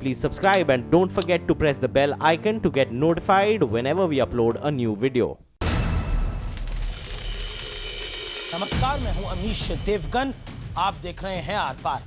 Please subscribe and don't forget to press the bell icon to get notified whenever we upload a new video. नमस्कार, मैं हूं अमीश देवगन। आप देख रहे हैं आर पार।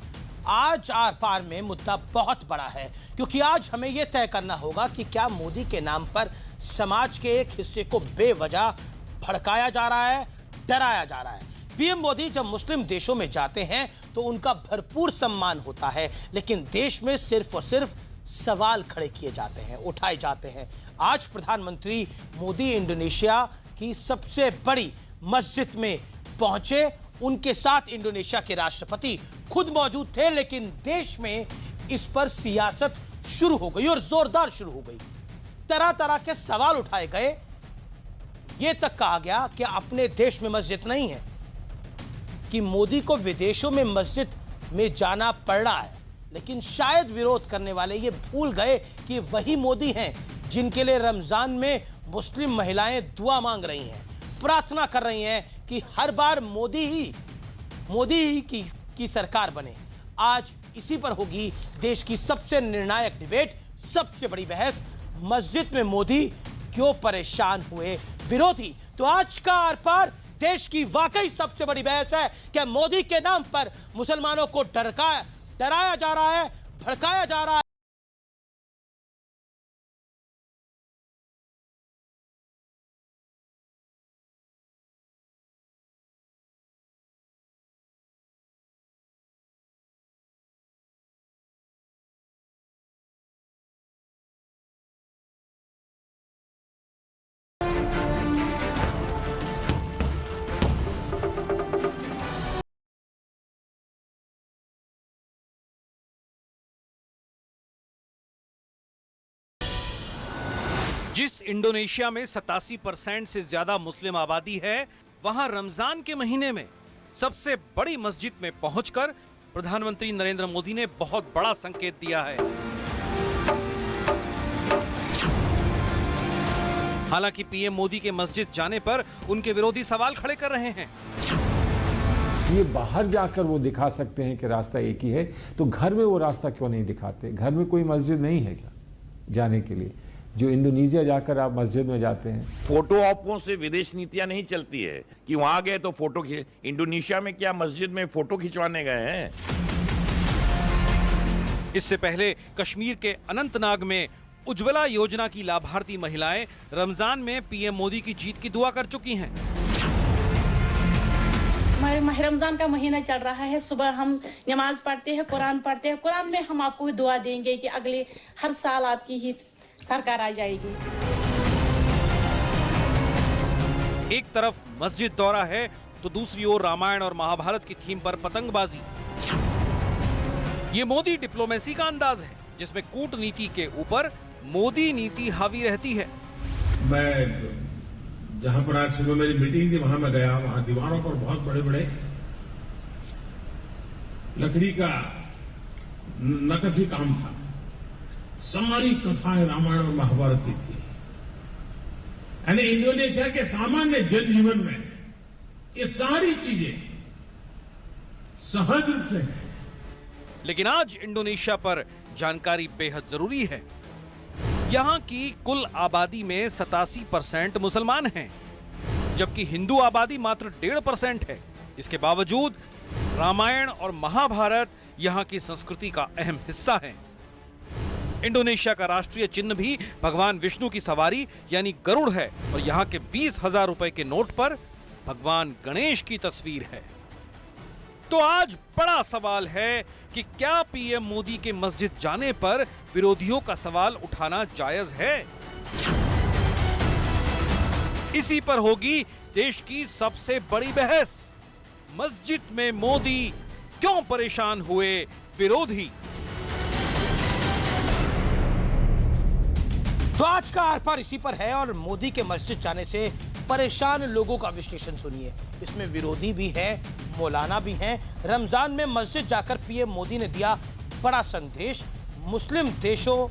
आज आर पार में मुद्दा बहुत बड़ा है, क्योंकि आज हमें यह तय करना होगा कि क्या मोदी के नाम पर समाज के एक हिस्से को बेवजह भड़काया जा रहा है, डराया जा रहा है। पीएम मोदी जब मुस्लिम देशों में जाते हैं तो उनका भरपूर सम्मान होता है, लेकिन देश में सिर्फ और सिर्फ सवाल खड़े किए जाते हैं, उठाए जाते हैं। आज प्रधानमंत्री मोदी इंडोनेशिया की सबसे बड़ी मस्जिद में पहुंचे। उनके साथ इंडोनेशिया के राष्ट्रपति खुद मौजूद थे, लेकिन देश में इस पर सियासत शुरू हो गई और जोरदार शुरू हो गई। तरह तरह के सवाल उठाए गए। यह तक कहा गया कि अपने देश में मस्जिद नहीं है, कि मोदी को विदेशों में मस्जिद में जाना पड़ रहा है। लेकिन शायद विरोध करने वाले ये भूल गए कि वही मोदी हैं जिनके लिए रमजान में मुस्लिम महिलाएं दुआ मांग रही हैं, प्रार्थना कर रही हैं कि हर बार मोदी ही की सरकार बने। आज इसी पर होगी देश की सबसे निर्णायक डिबेट, सबसे बड़ी बहस। मस्जिद में मोदी क्यों परेशान हुए विरोधी। तो आज का आर पार देश की वाकई सबसे बड़ी बहस है कि मोदी के नाम पर मुसलमानों को डराया जा रहा है, भड़काया जा रहा है। जिस इंडोनेशिया में 87% से ज्यादा मुस्लिम आबादी है, वहां रमजान के महीने में सबसे बड़ी मस्जिद में पहुंचकर प्रधानमंत्री नरेंद्र मोदी ने बहुत बड़ा संकेत दिया है। हालांकि पीएम मोदी के मस्जिद जाने पर उनके विरोधी सवाल खड़े कर रहे हैं। ये बाहर जाकर वो दिखा सकते हैं कि रास्ता एक ही है, तो घर में वो रास्ता क्यों नहीं दिखाते? घर में कोई मस्जिद नहीं है क्या जाने के लिए? जो इंडोनेशिया जाकर आप मस्जिद में जाते हैं। फोटो ऑपों से विदेश नीतियां नहीं चलती है कि वहां गए तो फोटो इंडोनेशिया में क्या मस्जिद में फोटो खिंचवाने गए हैं? इससे पहले कश्मीर के अनंतनाग में उज्ज्वला योजना की लाभार्थी महिलाएं रमजान में पीएम मोदी की जीत की दुआ कर चुकी हैं। माह रमजान का महीना चल रहा है। सुबह हम नमाज पढ़ते हैं, कुरान पढ़ते हैं। कुरान में हम आपको दुआ देंगे कि अगले हर साल आपकी ही सरकार आ जाएगी। एक तरफ मस्जिद दौरा है तो दूसरी ओर रामायण और महाभारत की थीम पर पतंगबाजी। ये मोदी डिप्लोमेसी का अंदाज है, जिसमें कूटनीति के ऊपर मोदी नीति हावी रहती है। मैं जहां पर आज सुबह मेरी मीटिंग थी, वहां मैं गया। वहां दीवारों पर बहुत बड़े बड़े लकड़ी का नक्काशी काम था। सारी कथाएं रामायण और महाभारत की थी। यानी इंडोनेशिया के सामान्य जनजीवन में ये सारी चीजें सहज रूप से हैं। लेकिन आज इंडोनेशिया पर जानकारी बेहद जरूरी है। यहां की कुल आबादी में 87% मुसलमान हैं, जबकि हिंदू आबादी मात्र 1.5% है। इसके बावजूद रामायण और महाभारत यहां की संस्कृति का अहम हिस्सा है। इंडोनेशिया का राष्ट्रीय चिन्ह भी भगवान विष्णु की सवारी यानी गरुड़ है, और यहां के 20,000 रुपए के नोट पर भगवान गणेश की तस्वीर है। तो आज बड़ा सवाल है कि क्या पीएम मोदी के मस्जिद जाने पर विरोधियों का सवाल उठाना जायज है? इसी पर होगी देश की सबसे बड़ी बहस। मस्जिद में मोदी क्यों परेशान हुए विरोधी। तो आज का आर पार इसी पर है, और मोदी के मस्जिद जाने से परेशान लोगों का विश्लेषण सुनिए। इसमें विरोधी भी हैं, मौलाना भी हैं। रमजान में मस्जिद जाकर पीएम मोदी ने दिया बड़ा संदेश। मुस्लिम देशों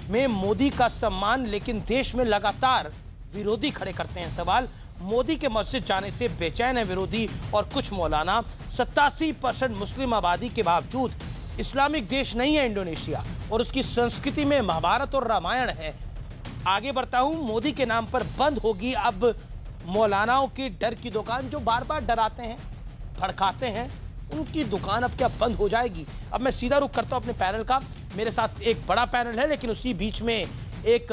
में मोदी का सम्मान, लेकिन देश में लगातार विरोधी खड़े करते हैं सवाल। मोदी के मस्जिद जाने से बेचैन है विरोधी और कुछ मौलाना। 87% मुस्लिम आबादी के बावजूद इस्लामिक देश नहीं है इंडोनेशिया, और उसकी संस्कृति में महाभारत और रामायण है। आगे बढ़ता हूं, मोदी के नाम पर बंद होगी अब मौलानाओं की डर की दुकान, जो बार बार डराते हैं, भड़काते हैं, उनकी दुकान अब क्या बंद हो जाएगी? अब मैं सीधा रुख करता हूं अपने पैनल का। मेरे साथ एक बड़ा पैनल है, लेकिन उसी बीच में एक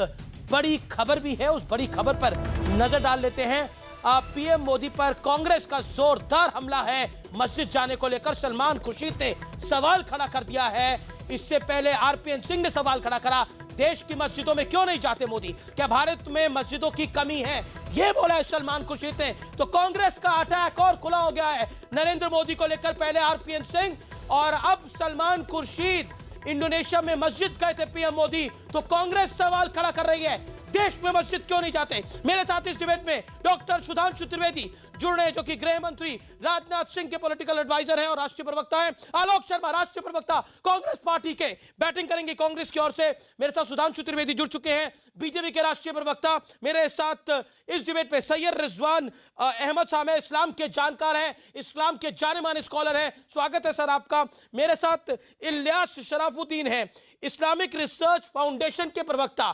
बड़ी खबर भी है। उस बड़ी खबर पर नजर डाल लेते हैं। पीएम मोदी पर कांग्रेस का जोरदार हमला है। मस्जिद जाने को लेकर सलमान खुर्शीद ने सवाल खड़ा कर दिया है। इससे पहले आरपीएन सिंह ने सवाल खड़ा करा, देश की मस्जिदों में क्यों नहीं जाते मोदी? क्या भारत में मस्जिदों की कमी है? ये बोला है सलमान खुर्शीद ने। तो कांग्रेस का अटैक और खुला हो गया है नरेंद्र मोदी को लेकर। पहले आरपीएन सिंह और अब सलमान खुर्शीद। इंडोनेशिया में मस्जिद गए थे पीएम मोदी, तो कांग्रेस सवाल खड़ा कर रही है, देश में मस्जिद क्यों नहीं जाते? मेरे साथ इस डिबेट में डॉक्टर सुधांशु त्रिवेदी जुड़ रहे हैं, जो कि गृह मंत्री राजनाथ सिंह के पॉलिटिकल एडवाइजर हैं और राष्ट्रीय प्रवक्ता हैं। आलोक शर्मा, राष्ट्रीय प्रवक्ता कांग्रेस पार्टी के, बैटिंग करेंगे कांग्रेस की ओर से। मेरे साथ सुधांशु त्रिवेदी जुड़ चुके हैं, बीजेपी के राष्ट्रीय प्रवक्ता। मेरे साथ इस डिबेट में सैयद रिजवान अहमद साहब हैं, इस्लाम के जानकार हैं, इस्लाम के जाने माने स्कॉलर हैं। स्वागत है सर आपका। मेरे साथ इलियास शराफुद्दीन हैं, इस्लामिक रिसर्च फाउंडेशन के प्रवक्ता।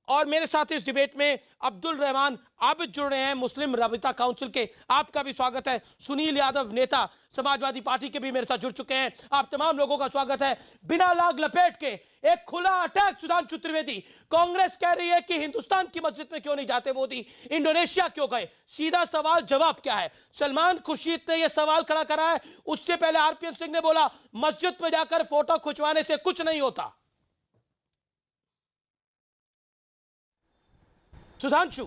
और मेरे साथ इस डिबेट में अब्दुल रहमान आबिद जुड़ रहे हैं, मुस्लिम राबिता काउंसिल के। आपका भी स्वागत है। सुनील यादव, नेता समाजवादी पार्टी के, भी मेरे साथ जुड़ चुके हैं। आप तमाम लोगों का स्वागत है। बिना लाग लपेट के एक खुला अटैक सुधांशु त्रिवेदी। कांग्रेस कह रही है कि हिंदुस्तान की मस्जिद में क्यों नहीं जाते मोदी, इंडोनेशिया क्यों गए? सीधा सवाल जवाब क्या है? सलमान खुर्शीद ने यह सवाल खड़ा करा है। उससे पहले आरपीएन सिंह ने बोला मस्जिद में जाकर फोटो खिंचवाने से कुछ नहीं होता। सुधांशु,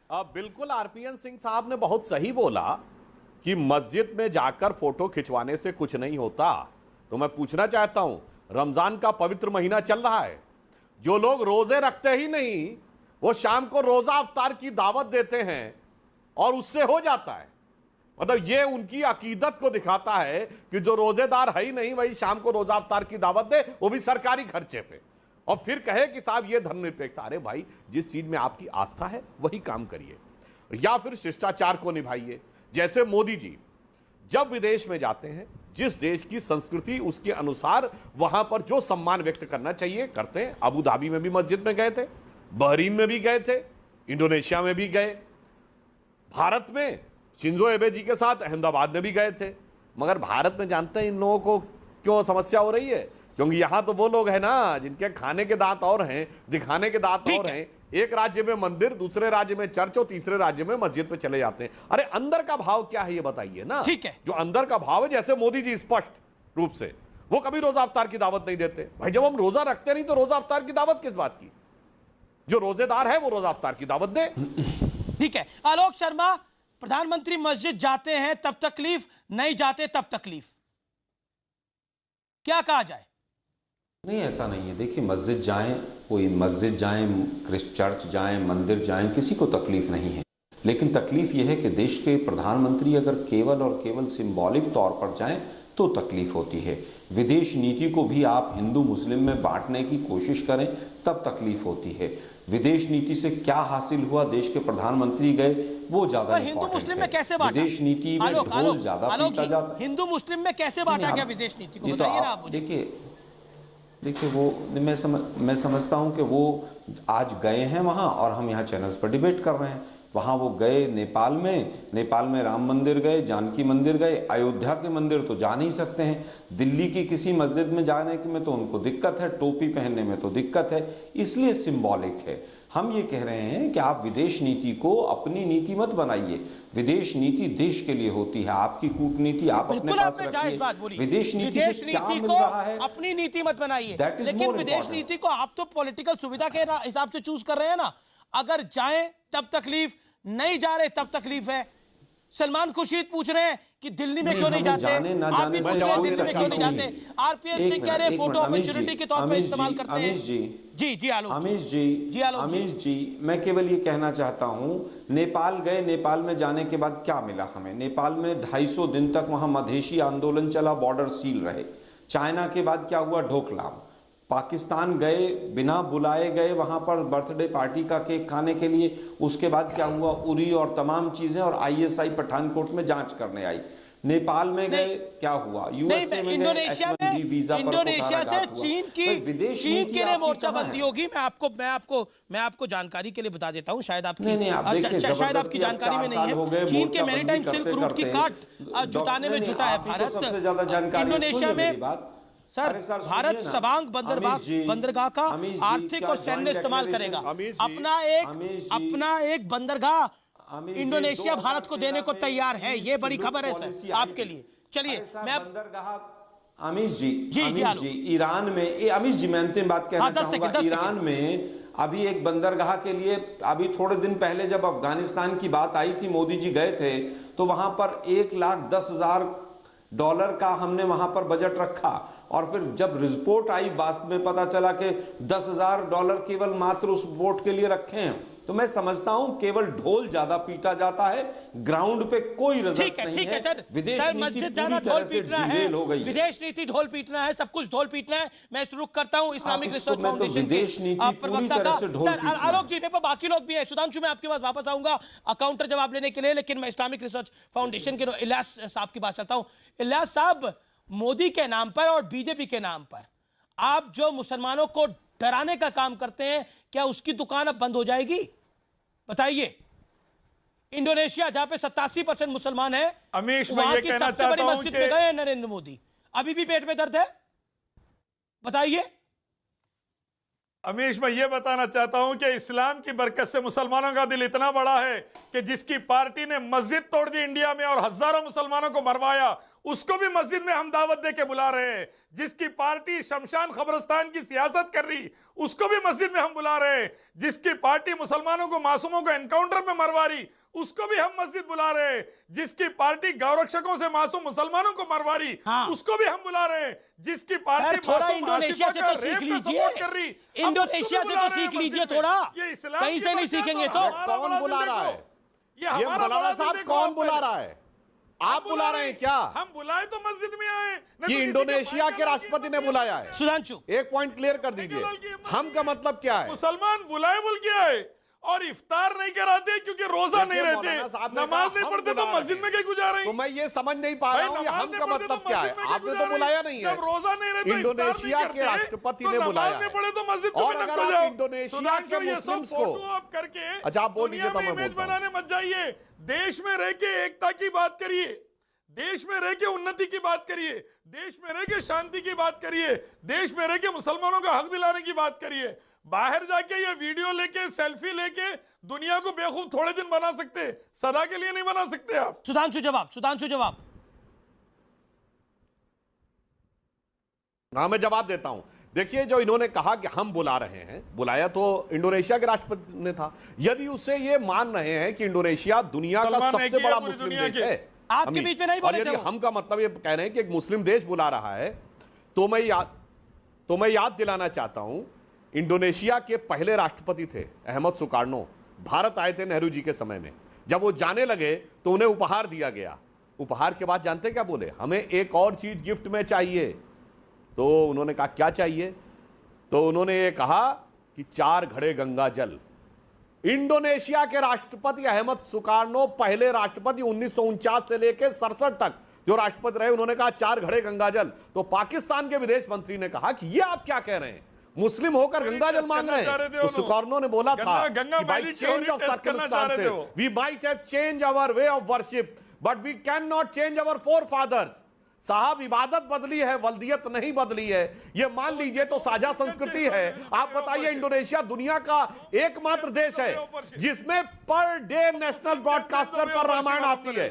बिल्कुल आरपीएन सिंह साहब ने बहुत सही बोला कि मस्जिद में जाकर फोटो खिंचवाने से कुछ नहीं होता। तो मैं पूछना चाहता हूं, रमजान का पवित्र महीना चल रहा है, जो लोग रोजे रखते ही नहीं वो शाम को रोजा अफ्तार की दावत देते हैं और उससे हो जाता है। मतलब ये उनकी अकीदत को दिखाता है कि जो रोजेदार है ही नहीं वही शाम को रोजा अफ्तार की दावत दे, वो भी सरकारी खर्चे पे, और फिर कहे कि साहब ये धर्मनिरपेक्षता। अरे भाई, जिस चीज में आपकी आस्था है वही काम करिए, या फिर शिष्टाचार को निभाइए। जैसे मोदी जी जब विदेश में जाते हैं, जिस देश की संस्कृति उसके अनुसार वहां पर जो सम्मान व्यक्त करना चाहिए करते हैं। अबू धाबी में भी मस्जिद में गए थे, बहरीन में भी गए थे, इंडोनेशिया में भी गए, भारत में शिंजो एबे जी के साथ अहमदाबाद में भी गए थे। मगर भारत में जानते हैं इन लोगों को क्यों समस्या हो रही है? क्योंकि यहां तो वो लोग हैं ना जिनके खाने के दांत और हैं, दिखाने के दांत और हैं। एक राज्य में मंदिर, दूसरे राज्य में चर्च और तीसरे राज्य में मस्जिद पे चले जाते हैं। अरे अंदर का भाव क्या है ये बताइए ना। ठीक है, जो अंदर का भाव है, जैसे मोदी जी स्पष्ट रूप से वो कभी रोजा अफ्तार की दावत नहीं देते। भाई जब हम रोजा रखते नहीं तो रोजा अफ्तार की दावत किस बात की? जो रोजेदार है वो रोजा अफ्तार की दावत दे। ठीक है। आलोक शर्मा, प्रधानमंत्री मस्जिद जाते हैं तब तकलीफ, नहीं जाते तब तकलीफ, क्या कहा जाए? नहीं, ऐसा नहीं है। देखिए, मस्जिद जाएं, कोई मस्जिद जाएं, चर्च जाएं, मंदिर जाएं, किसी को तकलीफ नहीं है। लेकिन तकलीफ यह है कि देश के प्रधानमंत्री अगर केवल और केवल सिंबॉलिक तौर पर जाएं तो तकलीफ होती है। विदेश नीति को भी आप हिंदू मुस्लिम में बांटने की कोशिश करें तब तकलीफ होती है। विदेश नीति से क्या हासिल हुआ, देश के प्रधानमंत्री गए, वो ज्यादा हिंदू मुस्लिम में कैसे बांटा? विदेश नीति में ढोल ज्यादा पीटा जाता है। हिंदू मुस्लिम में कैसे बांटा गया विदेश नीति को, बताइए ना आप। देखिए वो मैं समझता हूं कि वो आज गए हैं वहां और हम यहाँ चैनल्स पर डिबेट कर रहे हैं। वहां वो गए नेपाल में राम मंदिर गए, जानकी मंदिर गए, अयोध्या के मंदिर तो जा नहीं सकते हैं। दिल्ली की किसी मस्जिद में जाने में तो उनको दिक्कत है, टोपी पहनने में तो दिक्कत है, इसलिए सिंबॉलिक है। हम ये कह रहे हैं कि आप विदेश नीति को अपनी नीति मत बनाइए। विदेश नीति देश के लिए होती है, आपकी कूटनीति आप अपने पास रखिए। विदेश नीति को अपनी नीति मत बनाइए, लेकिन विदेश नीति को आप तो पॉलिटिकल सुविधा के हिसाब से चूज कर रहे हैं ना। अगर जाएं तब तकलीफ, नहीं जा रहे तब तकलीफ है। सलमान खुर्शीद पूछ रहे हैं कि दिल्ली में क्यों नहीं जाते, आप भी पूछ रहे हैं दिल्ली में क्यों नहीं जाते। आरपीएन सिंह कह रहे हैं फोटो अपॉर्चुनिटी के तौर पर इस्तेमाल करते हैं। जी अमीश जी, मैं केवल ये कहना चाहता हूं, नेपाल गए, नेपाल में जाने के बाद क्या मिला हमें? नेपाल में 250 दिन तक वहां मधेशी आंदोलन चला, बॉर्डर सील रहे। चाइना के बाद क्या हुआ? ढोकलाम। पाकिस्तान गए, बिना बुलाए गए वहां पर बर्थडे पार्टी का केक खाने के लिए। उसके बाद क्या हुआ? उरी और तमाम चीजें, और आईएसआई पठानकोट में जांच करने आई। नेपाल में गए, क्या हुआ? यूएसए में इंडोनेशिया गए, में, वीजा पर इंडोनेशिया से कुठाराघात हुआ। चीन के लिए मोर्चाबंदी होगी। मैं आपको जानकारी के लिए बता देता हूं, शायद आपकी शायद आपकी जानकारी में नहीं है। चीन के मैरीटाइम सिल्क रूट की काट जुटाने में जुटा है भारत। सबसे ज्यादा जानकारी इंडोनेशिया में सर भारत सबांग बंदरगाह का आर्थिक और सैन्य इस्तेमाल करेगा। अपना एक बंदरगाह इंडोनेशिया भारत को देने को तैयार है। ये बड़ी खबर है सर आपके लिए। चलिए मैं बंदरगाह अमीश जी ईरान में, अमीश जी मैं अंतिम बात कहना चाहूंगा। ईरान में अभी एक बंदरगाह के लिए अभी थोड़े दिन पहले जब अफगानिस्तान की बात आई थी, मोदी जी गए थे, तो वहां पर $1,10,000 का हमने वहां पर बजट रखा, और फिर जब रिपोर्ट आई वास्तव में पता चला कि $10,000 केवल मात्र उस बोट के लिए रखे हैं। तो मैं समझता हूं केवल ढोल ज्यादा पीटा जाता है, ग्राउंड पे कोई रिजल्ट नहीं है। सर मस्जिद जाना ढोल पीटना है, विदेश नीति ढोल पीटना है, सब कुछ ढोल पीटना है। मैं रुक करता हूं इस्लामिक रिसर्च फाउंडेशन के प्रवक्ता का सर आलोक जी, मेरे पास बाकी लोग भी है। सुधांशु मैं आपके पास वापस आऊंगा काउंटर जवाब लेने के लिए, लेकिन मैं इस्लामिक रिसर्च फाउंडेशन के इलियास साहब की बात करता हूं। इलियास साहब, मोदी के नाम पर और बीजेपी के नाम पर आप जो मुसलमानों को डराने का काम करते हैं, क्या उसकी दुकान अब बंद हो जाएगी? बताइए। इंडोनेशिया जहां पे 87% मुसलमान है, अमीश वहां की सबसे बड़ी मस्जिद में गए नरेंद्र मोदी, अभी भी पेट में दर्द है? बताइए। अमीश मैं ये बताना चाहता हूं कि इस्लाम की बरकत से मुसलमानों का दिल इतना बड़ा है कि जिसकी पार्टी ने मस्जिद तोड़ दी इंडिया में और हजारों मुसलमानों को मरवाया, उसको भी मस्जिद में हम दावत दे के बुला रहे हैं। जिसकी पार्टी शमशान खबरस्तान की सियासत कर रही, उसको भी मस्जिद में हम बुला रहे हैं। जिसकी पार्टी मुसलमानों को, मासूमों को एनकाउंटर में मरवा रही, उसको भी हम मस्जिद बुला रहे हैं। जिसकी पार्टी गौरक्षकों से मासूम मुसलमानों को मरवा रही, उसको भी हम बुला रहे हैं। जिसकी पार्टी थोड़ा इंडोनेशिया से तो सीख लीजिए, इंडोनेशिया से तो सीख लीजिए थोड़ा, कहीं से नहीं सीखेंगे तो। कौन बुला रहा है? ये मौलाना साहब कौन बुला रहा है? आप बुला रहे हैं क्या? हम बुलाए तो मस्जिद में आए कि इंडोनेशिया के राष्ट्रपति ने बुलाया है? सुधांशु एक पॉइंट क्लियर कर दीजिए, हम का मतलब क्या है? मुसलमान बुलाए बोल के आए और इफ्तार नहीं कराते क्योंकि रोजा नहीं रहते, नमाज नहीं पढ़ते, तो मस्जिद में कहीं गुजारे? तो मैं ये समझ नहीं पा रहा हूँ हम का मतलब क्या है? आपने तो बुलाया नहीं है। रोजा नहीं रहते, इंडोनेशिया के राष्ट्रपति ने बुलाया है, पढ़े तो मस्जिद और अगर आप इंडोनेशिया के मुस्लिम्स को आप करके अच्छा आप बोल लीजिए तो मैं इमेज बनाने मत जाइए। देश में रह के एकता की बात करिए, देश में रह के उन्नति की बात करिए, देश में रह के शांति की बात करिए, देश में रह के मुसलमानों का हक दिलाने की बात करिए। बाहर जाके ये वीडियो लेके, सेल्फी लेके दुनिया को बेवकूफ थोड़े दिन बना सकते, सदा के लिए नहीं बना सकते आप। सुधांशु जवाब। हाँ मैं जवाब देता हूं। देखिए, जो इन्होंने कहा कि हम बुला रहे हैं, बुलाया तो इंडोनेशिया के राष्ट्रपति ने था। यदि उसे ये मान रहे हैं कि इंडोनेशिया दुनिया का सबसे बड़ा मुस्लिम देश है, आपके बीच में नहीं बोले थे, हम का मतलब ये कह रहे हैं कि एक मुस्लिम देश बुला रहा है, तो मैं याद दिलाना चाहता हूं, इंडोनेशिया के पहले राष्ट्रपति थे अहमद सुकार्नो, भारत आए थे नेहरू जी के समय में। जब वो जाने लगे तो उन्हें उपहार दिया गया। उपहार के बाद जानते क्या बोले? हमें एक और चीज गिफ्ट में चाहिए। तो उन्होंने कहा क्या चाहिए? तो उन्होंने ये कहा कि 4 घड़े गंगा जल। इंडोनेशिया के राष्ट्रपति अहमद सुकार्नो, पहले राष्ट्रपति 1949 से लेकर 67 तक जो राष्ट्रपति रहे, उन्होंने कहा 4 घड़े गंगा जल। तो पाकिस्तान के विदेश मंत्री ने कहा कि ये आप क्या कह रहे हैं, मुस्लिम होकर गंगा जल मांग रहे हैं? तो सुकार्नो ने बोला था कि by change of circumstances we might have change our way of worship but we can not change our forefathers. साहब, इबादत बदली है, वल्दियत नहीं बदली है। ये मान लीजिए तो साझा संस्कृति है। आप बताइए, इंडोनेशिया दुनिया का एकमात्र देश है जिसमें पर डे नेशनल ब्रॉडकास्टर पर रामायण आती है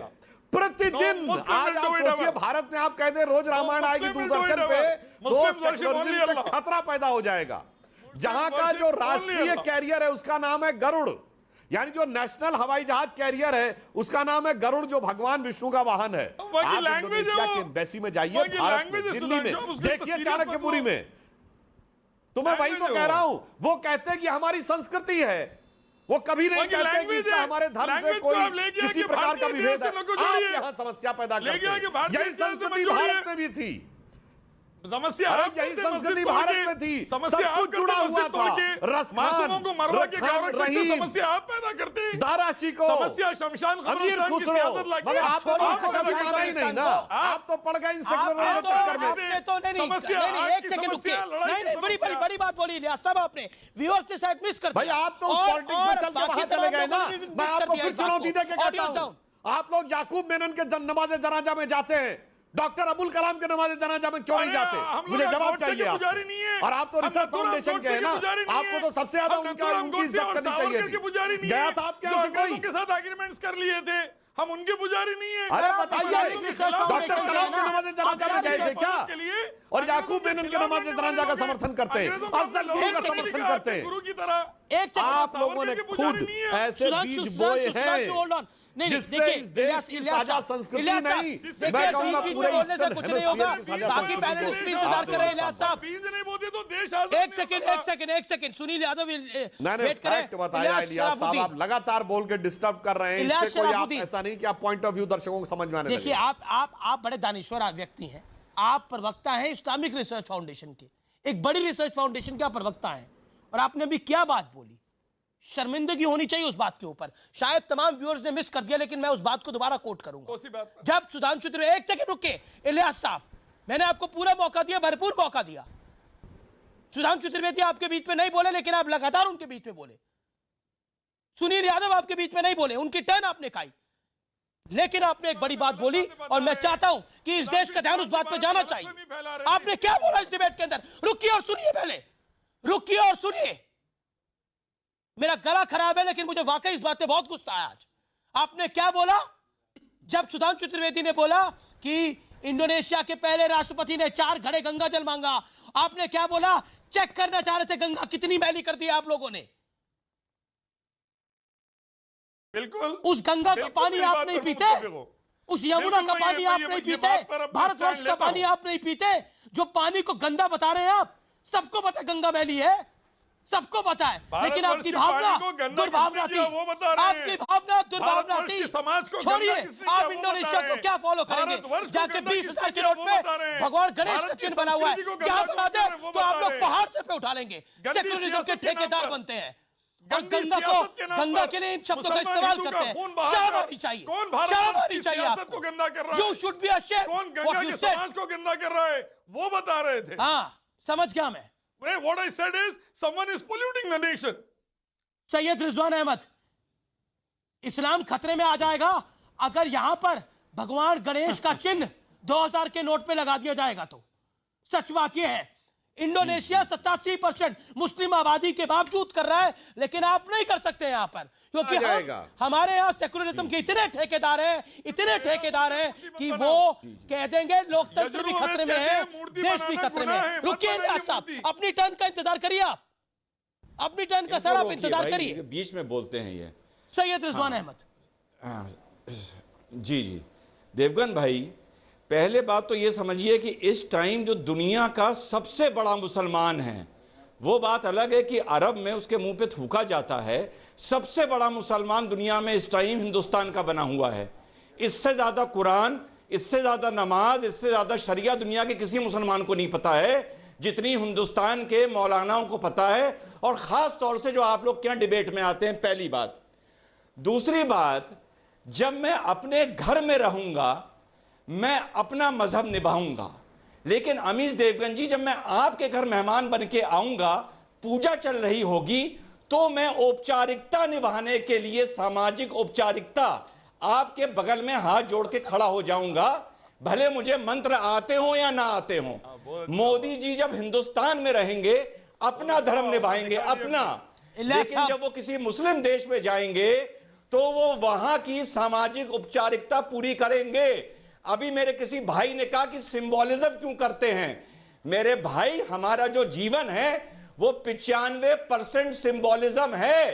प्रतिदिन। आज आप सोचिए, भारत में आप कहते हैं रोज रामायण आएगी दूरदर्शन पे, तो खतरा पैदा हो जाएगा। जहां का जो राष्ट्रीय कैरियर है उसका नाम है गरुड़, यानी जो नेशनल हवाई जहाज कैरियर है उसका नाम है गरुड़, जो भगवान विष्णु का वाहन है। आप इंडोनेशिया के एम्बेसी में जाइए, भारत में, दिल्ली में, देखिए चाणक्यपुरी में। तो मैं वही तो कह रहा हूं, वो कहते हैं कि हमारी संस्कृति है, वो कभी नहीं कहते कि इसका हमारे धर्म से कोई किसी प्रकार का विभेद है। आप यहां समस्या पैदा करते हैं। यही संस्कृति भारत में भी थी, समस्या यही संस्कृति भारत में थी, सब कुछ जुड़ा हुआ था। मासूमों को मरवा के समस्या आप पैदा करते हैं। दाराशी को, समस्या शमशान अमीर खुसरो, मगर आपको कभी आना ही नहीं ना। आप तो पड़ गए इन सेक्टरों के चक्कर में। बड़ी बात बोली इलियास साहब आपने, व्यूअर्स ने शायद मिस कर दिया। भाई आप तो पॉलिटिक्स में चल के बाहर चले गए ना। मैं आपको फिर चुनौती देके कहता हूं, आप लोग याकूब मेनन के नमाज जनाजा में जाते हैं, डॉक्टर अबुल कलाम के नमाज जनाजा में क्यों नहीं जाते? मुझे जवाब चाहिए आप। और आप तो रिसर्च फाउंडेशन के हैं ना, आपको तो सबसे ज्यादा उनकी इज्जत करनी चाहिए थी। गया था आपके यहाँ से कोई? के साथ एग्रीमेंट्स कर लिए थे, हम उनके पुजारी नहीं है। अरे बताइए, डॉक्टर कलाम के नमाज जनाजा में गए थे क्या? और याकूब मेनन के नमाज जनाजा का समर्थन करते हैं, अफजल गुरु का समर्थन करते हैं। गुरु की तरह एक आप लोगों ने खुद ऐसे बीज बोए हैं जिससे इस देश की साझा संस्कृति नहीं, मैं कहूंगा पूरे कुछ नहीं होगा। बाकी पैनलिस्ट भी इंतजार कर रहे हैं इलियास साहब। नहीं बोलते तो देश एक सेकंड सुनील यादव वेट करें। बताया इलियास साहब, आप लगातार बोल के डिस्टर्ब कर रहे हैं। इससे कोई आप ऐसा नहीं कि आप पॉइंट ऑफ व्यू दर्शकों को समझ में आने लगे। देखिए आप बड़े दानिश्वर व्यक्ति हैं, आप प्रवक्ता हैं इस्लामिक रिसर्च फाउंडेशन के, एक बड़ी रिसर्च फाउंडेशन के आप प्रवक्ता हैं, और आपने अभी क्या बात बोली, शर्मिंदगी होनी चाहिए उस बात के ऊपर। शायद तमाम व्यूअर्स ने मिस कर दिया, लेकिन मैं उस बात को दोबारा कोट करूंगा। जब सुधांशु त्रिवेदी, एक सेकंड रुके इलियास साहब, मैंने आपको पूरा मौका दिया, भरपूर मौका दिया। सुधांशु त्रिवेदी आपके बीच में नहीं बोले, लेकिन आप लगातार उनके बीच में बोले। सुनील यादव आपके बीच में नहीं बोले, उनकी टर्न आपने खाई, लेकिन आपने एक बड़ी बात बोली, और मैं चाहता हूं कि इस देश का ध्यान उस बात पर जाना चाहिए। आपने क्या बोला इस डिबेट के अंदर? रुकिए और सुनिए, पहले रुकिए और सुनिए। मेरा गला खराब है, लेकिन मुझे वाकई इस बात पे बहुत गुस्सा आया आज। आपने क्या बोला? जब सुधांशु त्रिवेदी ने बोला कि इंडोनेशिया के पहले राष्ट्रपति ने 4 घड़े गंगा जल मांगा, आपने क्या बोला? चेक करना चाह रहे थे गंगा कितनी मैली कर दी आप लोगों ने। बिल्कुल उस गंगा का पानी आप नहीं पीते, उस यमुना का पानी आप नहीं पीते, भारतवर्ष का पानी आप नहीं पीते। जो पानी को गंदा बता रहे हैं आप, सबको पता गंगा मैली है, सबको पता है, लेकिन आपकी भावना दुर्भावना थी, आपकी भावना दुर्भावना थी। छोड़िए, आप इंडोनेशिया को क्या फॉलो करेंगे? जाके 20,000 के नोट पे भगवान गणेश का चिन्ह बना हुआ है, क्या बनाते हैं तो आप लोग पहाड़ से पे उठा लेंगे। सेक्युलरिज्म के ठेकेदार बनते हैं, और गंगा के लिए इन शब्दों का इस्तेमाल करते हैं। शर्म आनी चाहिए, शर्म आनी चाहिए आपको। You should be ashamed what you said। समाज को गंदा कर रहा है वो बता रहे थे। हाँ, समझ गया मैं। What I said is someone is polluting the nation। Syed Rizwan Ahmad, इस्लाम खतरे में आ जाएगा अगर यहां पर भगवान गणेश का चिन्ह 2000 के नोट पे लगा दिया जाएगा तो। सच बात यह है, इंडोनेशिया 87% मुस्लिम आबादी के बावजूद कर रहा है, लेकिन आप नहीं कर सकते यहां पर, क्योंकि हमारे यहाँ सेकुलरिज्म के इतने ठेकेदार हैं कि वो कह देंगे लोकतंत्र भी खतरे में है, देश भी खतरे में है। रुकिए इलियास साहब, अपनी टर्न का इंतजार करिए, आप अपनी टर्न का सर आप इंतजार करिए। बीच में बोलते हैं ये सैयद रिजवान अहमद। जी देवगन भाई, पहले बात तो ये समझिए कि इस टाइम जो दुनिया का सबसे बड़ा मुसलमान है, वो बात अलग है कि अरब में उसके मुंह पे थूका जाता है, सबसे बड़ा मुसलमान दुनिया में इस टाइम हिंदुस्तान का बना हुआ है। इससे ज्यादा कुरान, इससे ज्यादा नमाज, इससे ज्यादा शरिया दुनिया के किसी मुसलमान को नहीं पता है जितनी हिंदुस्तान के मौलानाओं को पता है, और खास तौर से जो आप लोग क्या डिबेट में आते हैं। पहली बात। दूसरी बात, जब मैं अपने घर में रहूंगा मैं अपना मजहब निभाऊंगा, लेकिन अमीश देवगन जी, जब मैं आपके घर मेहमान बन के आऊंगा, पूजा चल रही होगी, तो मैं औपचारिकता निभाने के लिए, सामाजिक औपचारिकता, आपके बगल में हाथ जोड़ के खड़ा हो जाऊंगा, भले मुझे मंत्र आते हो या ना आते हो। मोदी जी जब हिंदुस्तान में रहेंगे अपना धर्म निभाएंगे, अपना, लेकिन जब वो किसी मुस्लिम देश में जाएंगे तो वो वहां की सामाजिक औपचारिकता पूरी करेंगे। अभी मेरे किसी भाई ने कहा कि सिंबोलिज्म क्यों करते हैं। मेरे भाई, हमारा जो जीवन है वो 95% सिंबोलिज्म है।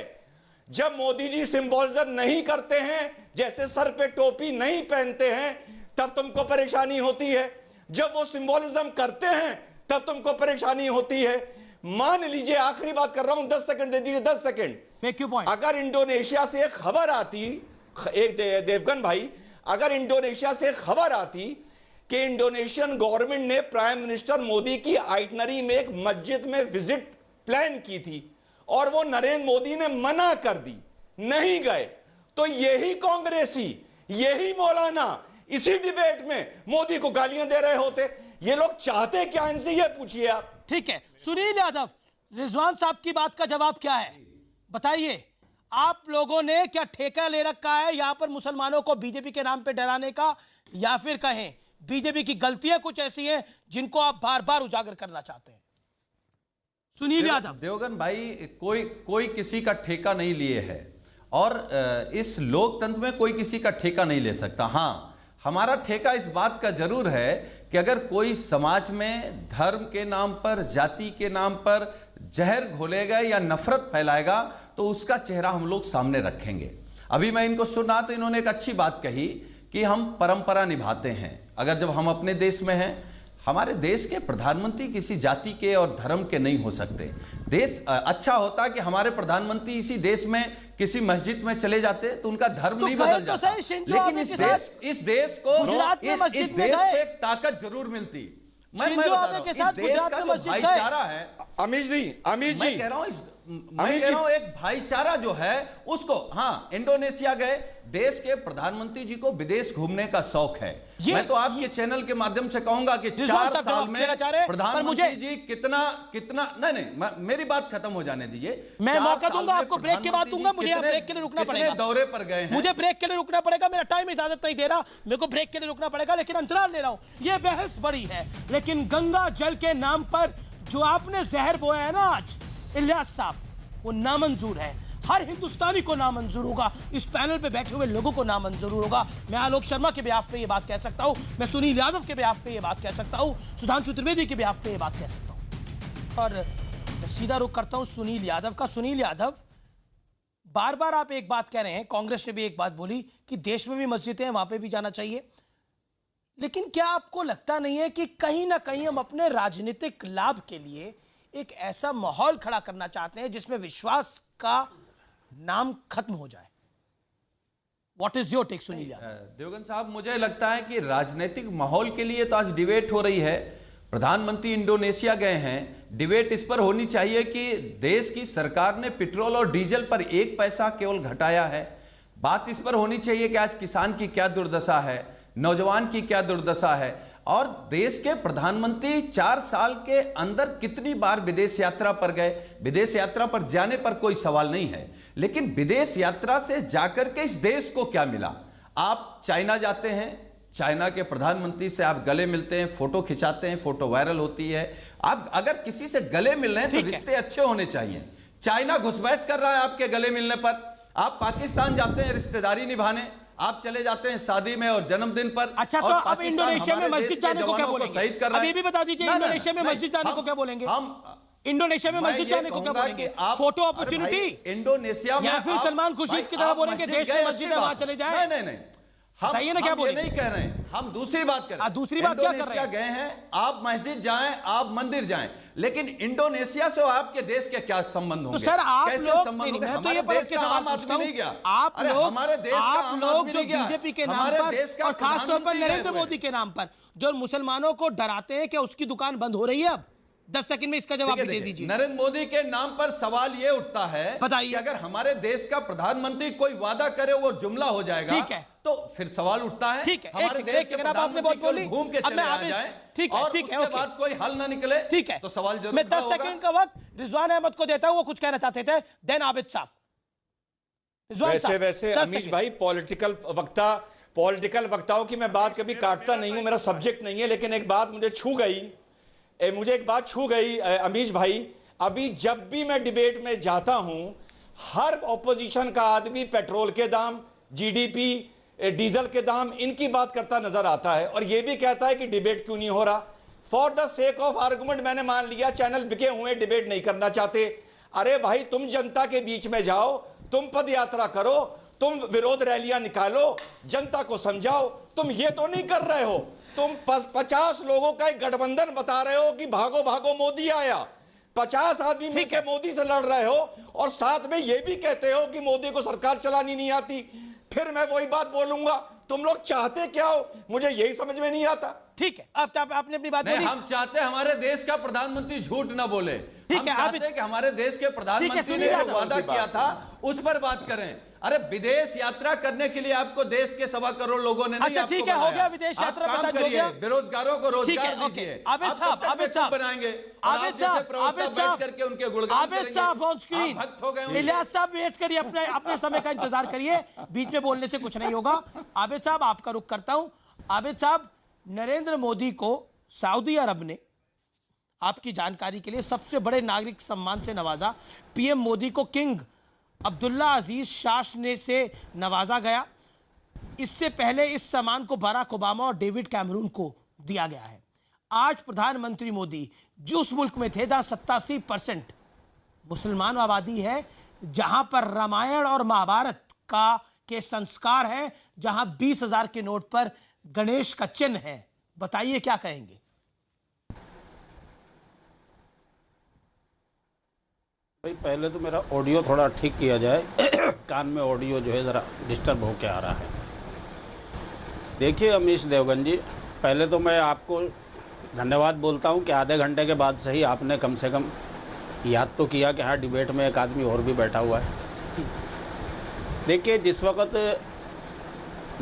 जब मोदी जी सिंबोलिज्म नहीं करते हैं, जैसे सर पे टोपी नहीं पहनते हैं, तब तुमको परेशानी होती है। जब वो सिंबोलिज्म करते हैं तब तुमको परेशानी होती है। मान लीजिए, आखिरी बात कर रहा हूं, 10 सेकंड दे दीजिए, 10 सेकंड। अगर इंडोनेशिया से एक खबर आती, एक देवगन भाई, अगर इंडोनेशिया से खबर आती कि इंडोनेशियन गवर्नमेंट ने प्राइम मिनिस्टर मोदी की आइटनरी में एक मस्जिद में विजिट प्लान की थी और वो नरेंद्र मोदी ने मना कर दी, नहीं गए। तो यही कांग्रेसी, यही मौलाना इसी डिबेट में मोदी को गालियां दे रहे होते। ये लोग चाहते क्या इनसे, ये पूछिए आप। ठीक है, सुनील यादव, रिजवान साहब की बात का जवाब क्या है बताइए। आप लोगों ने क्या ठेका ले रखा है यहां पर मुसलमानों को बीजेपी के नाम पे डराने का, या फिर कहें बीजेपी की गलतियां कुछ ऐसी हैं जिनको आप बार बार उजागर करना चाहते हैं? सुनील यादव। देवगन भाई, कोई किसी का ठेका नहीं लिए है, और इस लोकतंत्र में कोई किसी का ठेका नहीं ले सकता। हां, हमारा ठेका इस बात का जरूर है कि अगर कोई समाज में धर्म के नाम पर, जाति के नाम पर जहर घोलेगा या नफरत फैलाएगा तो उसका चेहरा हम लोग सामने रखेंगे। अभी मैं इनको सुना तो इन्होंने एक अच्छी बात कही कि हम परंपरा निभाते हैं। अगर जब हम अपने देश में हैं, हमारे देश के प्रधानमंत्री किसी जाति के और धर्म के नहीं हो सकते। देश अच्छा होता कि हमारे प्रधानमंत्री इसी देश में किसी मस्जिद में चले जाते तो उनका धर्म तो नहीं बदल तो जाता। लेकिन इस देश को एक ताकत जरूर मिलती। मैं बता रहा हूं, इस देश का जो भाईचारा है, अमीश जी मैं कह रहा हूं एक भाईचारा जो है उसको, हाँ, इंडोनेशिया गए, देश के प्रधानमंत्री जी को विदेश घूमने का शौक है। मैं तो आपके चैनल के माध्यम से कहूंगा कि 4 साल में प्रधानमंत्री जी कितना नहीं, मेरी बात खत्म हो जाने दीजिए। मैं मौका दूंगा आपको, ब्रेक के बाद दूंगा। मुझे ब्रेक के लिए रुकना पड़ेगा, दौरे पर गए हैं। मुझे ब्रेक के लिए रुकना पड़ेगा, मेरा टाइम इजाजत नहीं दे रहा, मेरे को ब्रेक के लिए रुकना पड़ेगा, लेकिन अंतराल ले रहा हूं। यह बहस बड़ी है, लेकिन गंगा जल के नाम पर जो आपने जहर बोया है ना आज इलियास साहब, वो नामंजूर है। हर हिंदुस्तानी को नामंजूर होगा, इस पैनल पे बैठे हुए लोगों को नामंजूर होगा। मैं आलोक शर्मा के बिहाफ पे ये बात कह सकता हूं, मैं सुनील यादव के बिहाफ पे ये बात कह सकता हूं, सुधांशु त्रिवेदी के बिहाफ पे ये बात कह सकता हूं। और मैं सीधा रुख करता हूं सुनील यादव का। सुनील यादव, बार बार आप एक बात कह रहे हैं, कांग्रेस ने भी एक बात बोली कि देश में भी मस्जिदें हैं, वहां पर भी जाना चाहिए, लेकिन क्या आपको लगता नहीं है कि कहीं ना कहीं हम अपने राजनीतिक लाभ के लिए एक ऐसा माहौल खड़ा करना चाहते हैं जिसमें विश्वास का नाम खत्म हो जाए? What is your take Sunil Yadav? Devgan साहब, मुझे लगता है कि राजनीतिक माहौल के लिए तो आज डिबेट हो रही है। प्रधानमंत्री इंडोनेशिया गए हैं, डिबेट इस पर होनी चाहिए कि देश की सरकार ने पेट्रोल और डीजल पर 1 पैसा केवल घटाया है। बात इस पर होनी चाहिए कि आज किसान की क्या दुर्दशा है, नौजवान की क्या दुर्दशा है, और देश के प्रधानमंत्री 4 साल के अंदर कितनी बार विदेश यात्रा पर गए। विदेश यात्रा पर जाने पर कोई सवाल नहीं है, लेकिन विदेश यात्रा से जाकर के इस देश को क्या मिला? आप चाइना जाते हैं, चाइना के प्रधानमंत्री से आप गले मिलते हैं, फोटो खिंचाते हैं, फोटो वायरल होती है। आप अगर किसी से गले मिल रहे हैं तो रिश्ते अच्छे होने चाहिए। चाइना घुसपैठ कर रहा है आपके गले मिलने पर। आप पाकिस्तान जाते हैं रिश्तेदारी निभाने, आप चले जाते हैं शादी में और जन्मदिन पर। अच्छा, तो अब इंडोनेशिया में मस्जिद जाने को क्या बोलेंगे? अब ये भी बता दीजिए, इंडोनेशिया में मस्जिद जाने को क्या बोलेंगे? हम इंडोनेशिया में मस्जिद जाने को क्या बोलेंगे? फोटो अपॉर्चुनिटी इंडोनेशिया में, या फिर सलमान खुर्शीद की तरह बोलेंगे देश में मस्जिद है वहां चले जाए? नहीं, बताइए ना क्या बोले? नहीं कह रहे हैं, हम दूसरी बात कर रहे हैं। दूसरी बात क्या कर रहे हैं? गए हैं, आप मस्जिद जाएं, आप मंदिर जाएं, लेकिन इंडोनेशिया से आपके देश के क्या संबंध होंगे? तो सर आप कैसे लोग, संबंध होंगे? मैं तो ये देश के आम आदमी नहीं गया, आप लोग, हमारे देश का आम आदमी नहीं गया, बीजेपी के नाम पर और खासतौर पर नरेंद्र मोदी के नाम पर जो मुसलमानों को डराते हैं कि उसकी दुकान बंद हो रही है। अब 10 सेकंड में इसका जवाब दे दीजिए। नरेंद्र मोदी के नाम पर सवाल यह उठता है, बताइए, अगर हमारे देश का प्रधानमंत्री कोई वादा करे वो जुमला हो जाएगा, ठीक है, तो फिर सवाल उठता है। ठीक है, हमारे देश के प्रधानमंत्री घूम के चले आ जाए, ठीक है, ठीक है, उसके बाद कोई हल ना निकले, ठीक है, तो सवाल जरूर। मैं 10 सेकंड का वक्त रिजवान अहमद को देता हूं, वो कुछ कहना चाहते थे, देन आबिद साहब। वैसे अमीश भाई, पॉलिटिकल वक्ताओं की मैं बात कभी काटता नहीं हूं, मेरा सब्जेक्ट नहीं है, लेकिन एक बात मुझे छू गई अमीश भाई। अभी जब भी मैं डिबेट में जाता हूं, हर ऑपोजिशन का आदमी पेट्रोल के दाम, जीडीपी, डीजल के दाम, इनकी बात करता नजर आता है, और यह भी कहता है कि डिबेट क्यों नहीं हो रहा। For the sake of argument मैंने मान लिया चैनल बिके हुए, डिबेट नहीं करना चाहते। अरे भाई, तुम जनता के बीच में जाओ, तुम पद यात्रा करो, तुम विरोध रैलियां निकालो, जनता को समझाओ। तुम ये तो नहीं कर रहे हो, तुम 50 लोगों का एक गठबंधन बता रहे हो कि भागो भागो मोदी आया, 50 आदमी मिलकर मोदी से लड़ रहे हो, और साथ में ये भी कहते हो कि मोदी को सरकार चलानी नहीं आती। फिर मैं वही बात बोलूंगा, तुम लोग चाहते क्या हो, मुझे यही समझ में नहीं आता। ठीक है, अब आपने अपनी बात बोली। हम चाहते हमारे देश का प्रधानमंत्री झूठ ना बोले, ठीक हम है, चाहते हैं कि हमारे देश के प्रधानमंत्री ने जो वादा किया था उस पर बात करें। अरे विदेश यात्रा करने के लिए आपको देश के 1.25 करोड़ लोगों ने नहीं अच्छा, आपको ठीक है, हो बनाया। गया विदेश आप यात्रा काम पता करिए, गया। बेरोजगारों को रोजगार ठीक है, दीजिए। ओके। आबिद साहब बनाएंगे आबिद साहब करके उनके गुणगान आबिद साहब ऑन स्क्रीन, भक्त हो गए। इलियास साहब वेट करिए, अपने समय का इंतजार करिए, बीच में बोलने से कुछ नहीं होगा। आबिद साहब आपका रुख करता हूं। आबिद साहब, नरेंद्र मोदी को सऊदी अरब ने आपकी जानकारी के लिए सबसे बड़े नागरिक सम्मान से नवाजा। पीएम मोदी को किंग अब्दुल्ला अजीज शाह से नवाजा गया। इससे पहले इस सम्मान को बराक ओबामा और डेविड कैमरून को दिया गया है। आज प्रधानमंत्री मोदी जिस मुल्क में थे जहां 87% मुसलमान आबादी है, जहां पर रामायण और महाभारत के संस्कार हैं, जहां 20,000 के नोट पर गणेश का चिन्ह है, बताइए क्या कहेंगे? भाई पहले तो मेरा ऑडियो थोड़ा ठीक किया जाए कान में ऑडियो जो है ज़रा डिस्टर्ब होके आ रहा है। देखिए अमीश देवगन जी, पहले तो मैं आपको धन्यवाद बोलता हूं कि आधे घंटे के बाद सही आपने कम से कम याद तो किया कि हाँ डिबेट में एक आदमी और भी बैठा हुआ है। देखिए जिस वक्त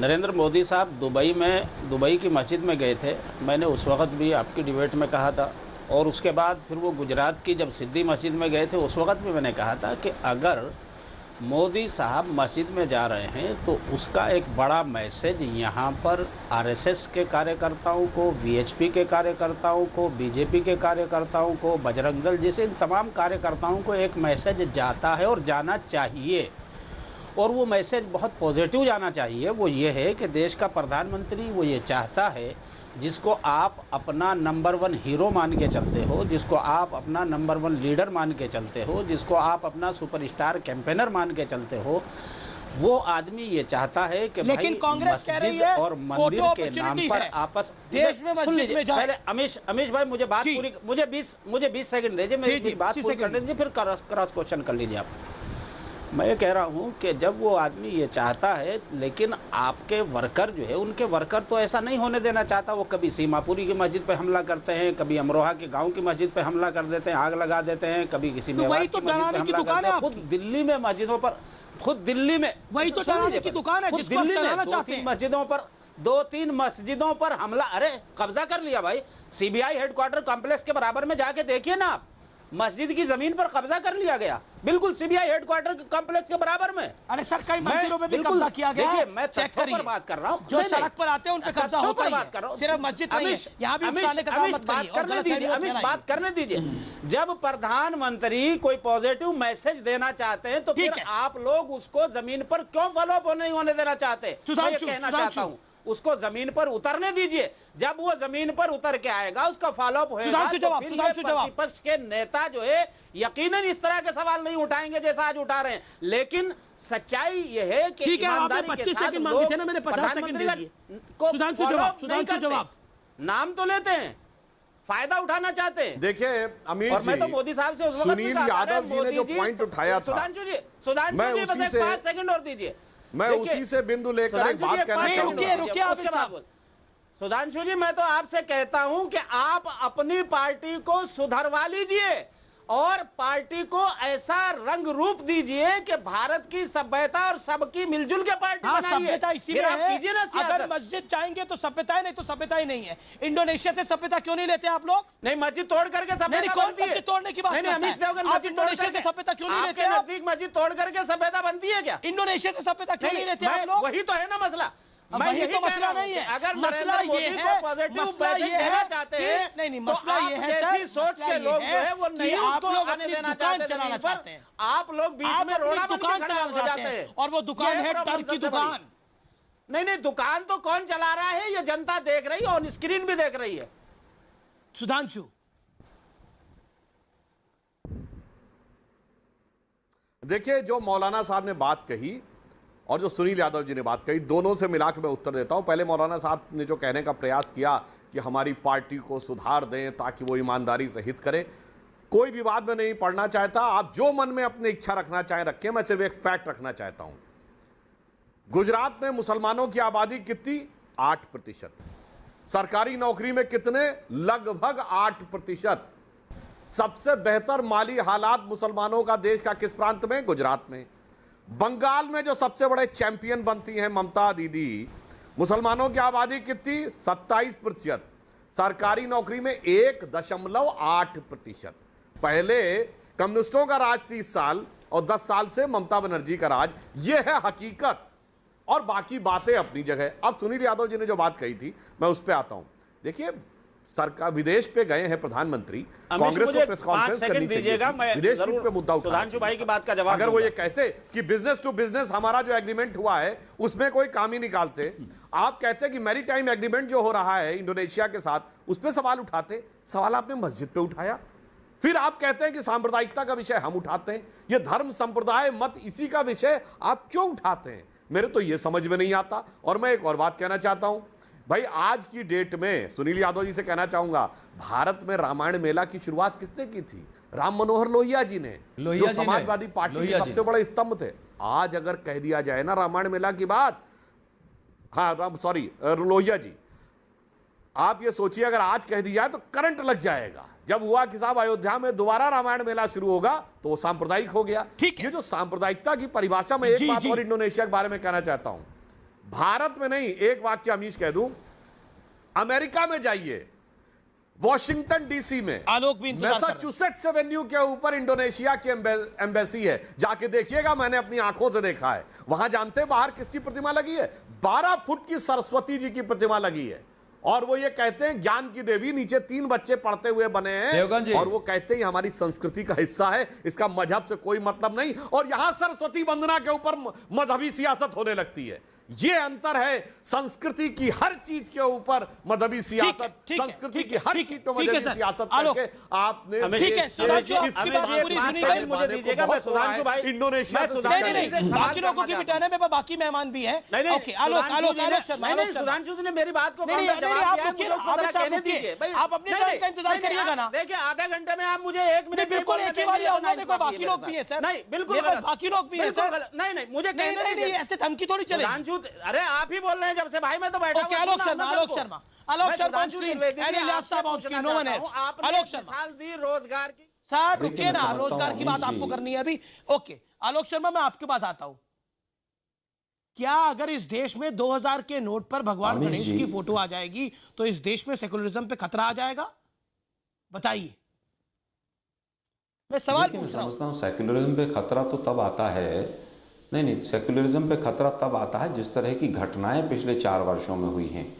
नरेंद्र मोदी साहब दुबई की मस्जिद में गए थे, मैंने उस वक्त भी आपकी डिबेट में कहा था, और उसके बाद फिर वो गुजरात की जब सिद्धि मस्जिद में गए थे उस वक्त भी मैंने कहा था कि अगर मोदी साहब मस्जिद में जा रहे हैं तो उसका एक बड़ा मैसेज यहाँ पर आरएसएस के कार्यकर्ताओं को, वीएचपी के कार्यकर्ताओं को, बीजेपी के कार्यकर्ताओं को, बजरंग दल जैसे इन तमाम कार्यकर्ताओं को एक मैसेज जाता है और जाना चाहिए, और वो मैसेज बहुत पॉजिटिव जाना चाहिए। वो ये है कि देश का प्रधानमंत्री वो ये चाहता है जिसको आप अपना नंबर 1 हीरो मान के चलते हो, जिसको आप अपना नंबर 1 लीडर मान के चलते हो, जिसको आप अपना सुपरस्टार कैंपेनर मान के चलते हो, वो आदमी ये चाहता है कि लेकिन कांग्रेस कह रही है और मंदिर के नाम पर आपस देश में मस्जिद में जाए। अमीश भाई मुझे बात पूरी, मुझे 20 सेकंड दीजिए, मेरी बात पूरी करने दीजिए, फिर क्रॉस क्वेश्चन कर लीजिए आप। मैं ये कह रहा हूं कि जब वो आदमी ये चाहता है, लेकिन आपके वर्कर जो है, उनके वर्कर तो ऐसा नहीं होने देना चाहता। वो कभी सीमापुरी की मस्जिद पे हमला करते हैं, कभी अमरोहा के गांव की मस्जिद पे हमला कर देते हैं, आग लगा देते हैं, कभी किसी तो वही तो डराने की दुकान है। खुद दिल्ली में मस्जिदों पर, खुद दिल्ली में वही तो डराने की दुकान है जिसको आप चलाना चाहते हैं। मस्जिदों पर 2-3 मस्जिदों पर हमला, अरे कब्जा कर लिया भाई। सीबीआई हेडक्वार्टर कॉम्प्लेक्स के बराबर में जाके देखिए ना आप, मस्जिद की जमीन पर कब्जा कर लिया गया, बिल्कुल सीबीआई हेडक्वार्टर कॉम्प्लेक्स के बराबर में। अरे सर कई मंदिरों में भी कब्जा किया गया है, मैं चेक करिए। पर बात कर रहा हूं, जो सड़क पर आते हैं उन पे कब्जा होता ही है, सिर्फ मस्जिद नहीं है। यहाँ भी उकसाने का काम मत करिए और गलतफहमी मत फैलाइए। बात करने दीजिए। जब प्रधानमंत्री कोई पॉजिटिव मैसेज देना चाहते हैं तो फिर आप लोग उसको जमीन पर क्यों फॉलो नहीं होने देना चाहते? मैं कहना चाहता हूँ उसको जमीन पर उतरने दीजिए। जब वो जमीन पर उतर के आएगा, उसका फॉलोअप होगा, तो फिर विपक्ष के नेता जो है यकीनन इस तरह के सवाल नहीं उठाएंगे जैसा आज उठा रहे हैं। लेकिन सच्चाई ये है कि ठीक है, आपने 25 सेकंड मांगे थे ना, मैंने 50 सेकंड दे दिए। सुधांशु जवाब नाम तो लेते हैं, फायदा उठाना चाहते हैं। देखिए अमीर और मैं तो मोदी साहब से सुनील यादव जी ने जो पॉइंट उठाया था, सुधांशु जी बस 5 सेकंड और दीजिए। मैं उसी से बिंदु लेकर एक बात कहना चाहूंगा। सुधांशु जी, मैं तो आपसे कहता हूं कि आप अपनी पार्टी को सुधरवा लीजिए और पार्टी को ऐसा रंग रूप दीजिए कि भारत की सभ्यता और सबकी मिलजुल के पार्टी बनाइए। सभ्यता इसी में है, अगर मस्जिद चाहेंगे तो सभ्यता है, नहीं तो सभ्यता ही नहीं है। इंडोनेशिया से सभ्यता क्यों नहीं लेते आप लोग? नहीं, मस्जिद तोड़ करके सभ्यता बनती है। तोड़ने की बात करता है, आप इंडोनेशिया से सभ्यता क्यों नहीं लेते? नजदीक मस्जिद तोड़ करके सभ्यता बनती है क्या? इंडोनेशिया से सभ्यता क्यों नहीं लेते आप लोग? वही तो है ना मसला। वही तो मसला नहीं है। अगर मसला ये है, मसला ये है कि नहीं, मसला ये है सर, सोच के लोग जो है वो नहीं आप लोग अपनी दुकान चलाना चाहते हैं। आप लोग बीच में रोड़ा दुकान चलाना चाहते हैं और वो दुकान है डर की दुकान। नहीं, दुकान तो कौन चला रहा है ये जनता देख रही है, ऑन स्क्रीन भी देख रही है। सुधांशु, देखिए जो मौलाना साहब ने बात कही और जो सुनील यादव जी ने बात कही, दोनों से मिला के मैं उत्तर देता हूं। पहले मौलाना साहब ने जो कहने का प्रयास किया कि हमारी पार्टी को सुधार दें ताकि वो ईमानदारी से हित करे, कोई विवाद में नहीं पड़ना चाहता। आप जो मन में अपनी इच्छा रखना चाहें रखें, मैं सिर्फ एक फैक्ट रखना चाहता हूं। गुजरात में मुसलमानों की आबादी कितनी? 8%। सरकारी नौकरी में कितने? लगभग 8%। सबसे बेहतर माली हालात मुसलमानों का देश का किस प्रांत में? गुजरात में। बंगाल में जो सबसे बड़े चैंपियन बनती हैं ममता दीदी, मुसलमानों की आबादी कितनी? 27%। सरकारी नौकरी में 1.8%। पहले कम्युनिस्टों का राज 30 साल और 10 साल से ममता बनर्जी का राज। यह है हकीकत, और बाकी बातें अपनी जगह। अब सुनील यादव जी ने जो बात कही थी, मैं उस पर आता हूं। देखिए, सरकार विदेश पे गए हैं प्रधानमंत्री, कांग्रेस को प्रेस कॉन्फ्रेंस करनी चाहिए, विदेश पे मुद्दा उठाना भाई की बात का जवाब। अगर वो ये कहते कि बिजनेस टू बिजनेस हमारा जो एग्रीमेंट हुआ है उसमें कोई काम ही निकालते, आप कहते कि मैरीटाइम एग्रीमेंट जो हो रहा है इंडोनेशिया के साथ, उस पर सवाल उठाते। सवाल आपने मस्जिद पे उठाया। फिर आप कहते हैं कि सांप्रदायिकता का विषय हम उठाते हैं। ये धर्म, संप्रदाय, मत, इसी का विषय आप क्यों उठाते हैं? मेरे तो ये समझ में नहीं आता। और मैं एक और बात कहना चाहता हूं भाई, आज की डेट में सुनील यादव जी से कहना चाहूंगा, भारत में रामायण मेला की शुरुआत किसने की थी? राम मनोहर लोहिया जी ने, जो समाजवादी पार्टी के सबसे बड़े स्तंभ थे। आज अगर कह दिया जाए ना रामायण मेला की बात, लोहिया जी, आप ये सोचिए अगर आज कह दिया तो करंट लग जाएगा। जब हुआ कि साहब अयोध्या में दोबारा रामायण मेला शुरू होगा तो वो सांप्रदायिक हो गया। ये जो सांप्रदायिकता की परिभाषा में एक बात और इंडोनेशिया के बारे में कहना चाहता हूं। भारत में नहीं, एक वाक्य अमीश कह दूं, अमेरिका में जाइए, वॉशिंगटन डीसी में, मैसाचुसेट्स एवेन्यू के ऊपर इंडोनेशिया की एम्बेसी है, जाके देखिएगा। मैंने अपनी आंखों से देखा है। वहां जानते बाहर किसकी प्रतिमा लगी है? 12 फुट की सरस्वती जी की प्रतिमा लगी है। और वो ये कहते हैं ज्ञान की देवी, नीचे 3 बच्चे पढ़ते हुए बने हैं, और वो कहते हैं हमारी संस्कृति का हिस्सा है, इसका मजहब से कोई मतलब नहीं। और यहां सरस्वती वंदना के ऊपर मजहबी सियासत होने लगती है। ये अंतर है संस्कृति की हर चीज के ऊपर मजहबी सियासत, संस्कृति की हर चीज पर मजहबी सियासत करके आपने इंडोनेशिया से बाकी लोगों की बिटाने में बाकी मेहमान भी हैं। ओके, आलोक सुधांशु ने मेरी बात को आप अपने टर्न का इंतजार करिएगा ना। देखिए, आधा घंटे में आप मुझे 1 मिनट बिल्कुल एक ही बार आऊंगा। देखो बाकी लोग भी है सर। नहीं, बिल्कुल बाकी लोग भी है सर। नहीं, मुझे नहीं, ऐसे धमकी थोड़ी चलेगी। अरे आप ही बोल रहे हैं जब से भाई, मैं तो बैठा हूं। आलोक शर्मा ऑन स्क्रीन, इलियास साहब on screen, no one else. Alok Sharma रोजगार की सर, रुकिए ना, रोजगार की बात आपको करनी है अभी। ओके आलोक शर्मा, मैं आपके पास आता हूं। क्या अगर इस देश में 2000 के नोट पर भगवान गणेश की फोटो आ जाएगी तो इस देश में सेकुलरिज्म पे खतरा आ जाएगा? बताइए, मैं सवाल पूछ रहा हूं। सेकुलरिज्म पे खतरा तो तब आता है, नहीं, सेकुलरिज्म पे खतरा तब आता है जिस तरह की घटनाएं पिछले 4 वर्षों में हुई हैं।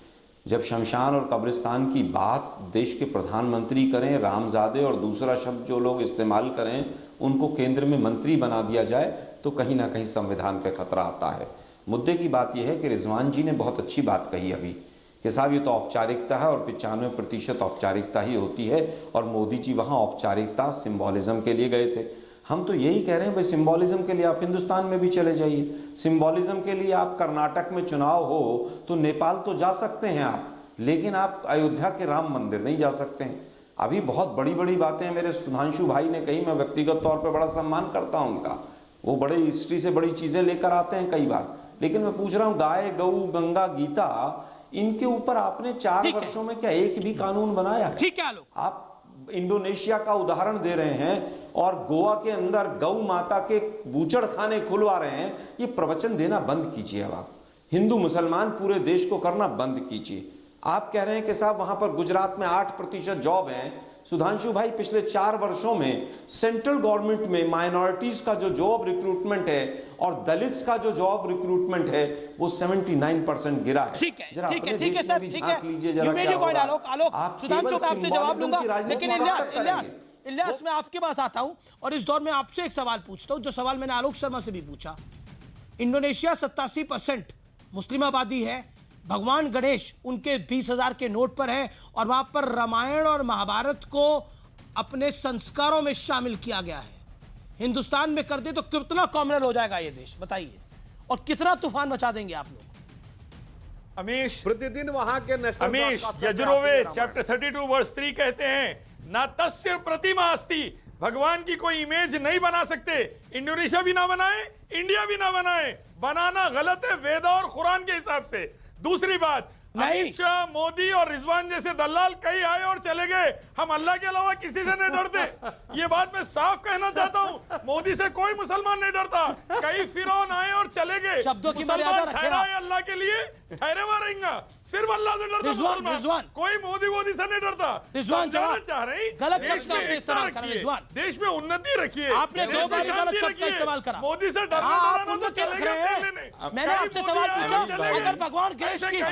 जब शमशान और कब्रिस्तान की बात देश के प्रधानमंत्री करें, रामजादे और दूसरा शब्द जो लोग इस्तेमाल करें, उनको केंद्र में मंत्री बना दिया जाए, तो कहीं ना कहीं संविधान पे खतरा आता है। मुद्दे की बात यह है कि रिजवान जी ने बहुत अच्छी बात कही अभी कि साहब ये तो औपचारिकता है और 95% औपचारिकता ही होती है, और मोदी जी वहाँ औपचारिकता, सिंबॉलिज्म के लिए गए थे। हम तो यही कह रहे हैं भाई, सिंबॉलिज्म के लिए आप हिंदुस्तान में भी चले जाइए, सिंबॉलिज्म के लिए आप कर्नाटक में चुनाव हो तो नेपाल तो जा सकते हैं आप, लेकिन आप अयोध्या के राम मंदिर नहीं जा सकते हैं। अभी बहुत बड़ी बड़ी बातें मेरे सुधांशु भाई ने कही, मैं व्यक्तिगत तौर पर बड़ा सम्मान करता हूं उनका, वो बड़े हिस्ट्री से बड़ी चीजें लेकर आते हैं कई बार। लेकिन मैं पूछ रहा हूं, गाय, गौ, गंगा, गीता, इनके ऊपर आपने 4 वर्षों में क्या एक भी कानून बनाया है? ठीक है, आप इंडोनेशिया का उदाहरण दे रहे हैं और गोवा के अंदर गौ माता के बूचड़ खाने खुलवा रहे हैं। ये प्रवचन देना बंद कीजिए। अब आप हिंदू मुसलमान पूरे देश को करना बंद कीजिए। आप कह रहे हैं कि साहब वहां पर गुजरात में 8% जॉब है। सुधांशु भाई, पिछले 4 वर्षों में सेंट्रल गवर्नमेंट में माइनॉरिटीज का जो जॉब रिक्रूटमेंट है और दलित्स का जो जॉब रिक्रूटमेंट है वो 79% गिरा है। ठीक है सर, ठीक है। यू मेड योर पॉइंट आलोक। सुधांशु मैं आपसे जवाब दूंगा, लेकिन इलियास मैं आपके पास आता हूं और इस दौर में आपसे एक सवाल पूछता हूं, जो सवाल मैंने आलोक शर्मा से भी पूछा। इंडोनेशिया 87% मुस्लिम आबादी है, भगवान गणेश उनके 20,000 के नोट पर है, और वहां पर रामायण और महाभारत को अपने संस्कारों में शामिल किया गया है। हिंदुस्तान में कर दे तो कितना कॉमनल हो जाएगा ये देश, बताइए, और कितना तूफान मचा देंगे आप लोग? अमीश, प्रतिदिन वहां के नेशनल अमीश यजुर्वेद चैप्टर 32 वर्स 3 कहते हैं, ना तस्य प्रतिमा अस्ति, भगवान की कोई इमेज नहीं बना सकते। इंडोनेशिया भी ना बनाए, इंडिया भी ना बनाए, बनाना गलत है वेद और कुरान के हिसाब से। दूसरी बात, नहीं। अमित शाह, मोदी और रिजवान जैसे दलाल कई आए और चले गए, हम अल्लाह के अलावा किसी से नहीं डरते। ये बात मैं साफ कहना चाहता हूँ, मोदी से कोई मुसलमान नहीं डरता। कई फिरौन आए और चले गए, शब्दों की मर्यादा रखें आप। अल्लाह के लिए ठहरे हुआ रहेगा, सिर्फ अल्लाह से डरता मुसलमान, कोई मोदी से नहीं डरता। रिजवान चाह रही गलत शब्द का आपने इस्तेमाल करा। रिजवान, देश में उन्नति रखिए, आपने दो बार गलत शब्द का इस्तेमाल करा। मोदी से डरना मैंने आपसे सवाल पूछा, अगर भगवान गणेश की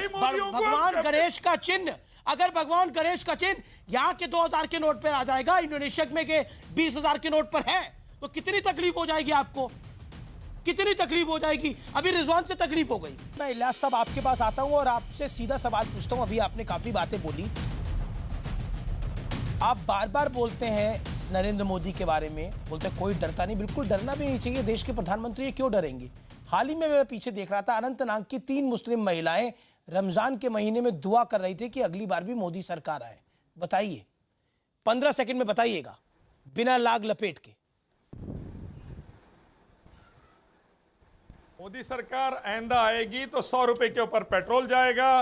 भगवान गणेश का चिन्ह, अगर भगवान गणेश का चिन्ह यहाँ के 2000 के नोट पर आ जाएगा, इंडोनेशिया में के 20,000 के नोट पर है, तो कितनी तकलीफ हो जाएगी आपको, कितनी तकलीफ हो जाएगी। अभी रिजवान से तकलीफ हो गई। मैं इलियास साहब आपके पास आता हूं और आपसे सीधा सवाल पूछता हूं। अभी आपने काफी बातें बोली, आप बार बार बोलते हैं नरेंद्र मोदी के बारे में, बोलते हैं कोई डरता नहीं। बिल्कुल डरना भी नहीं चाहिए, देश के प्रधानमंत्री है, क्यों डरेंगे। हाल ही में मैं पीछे देख रहा था, अनंतनाग की 3 मुस्लिम महिलाएं रमजान के महीने में दुआ कर रही थी कि अगली बार भी मोदी सरकार आए। बताइए, 15 सेकंड में बताइएगा, बिना लाग लपेट के। मोदी सरकार आइंदा आएगी तो 100 रुपए के ऊपर पेट्रोल जाएगा,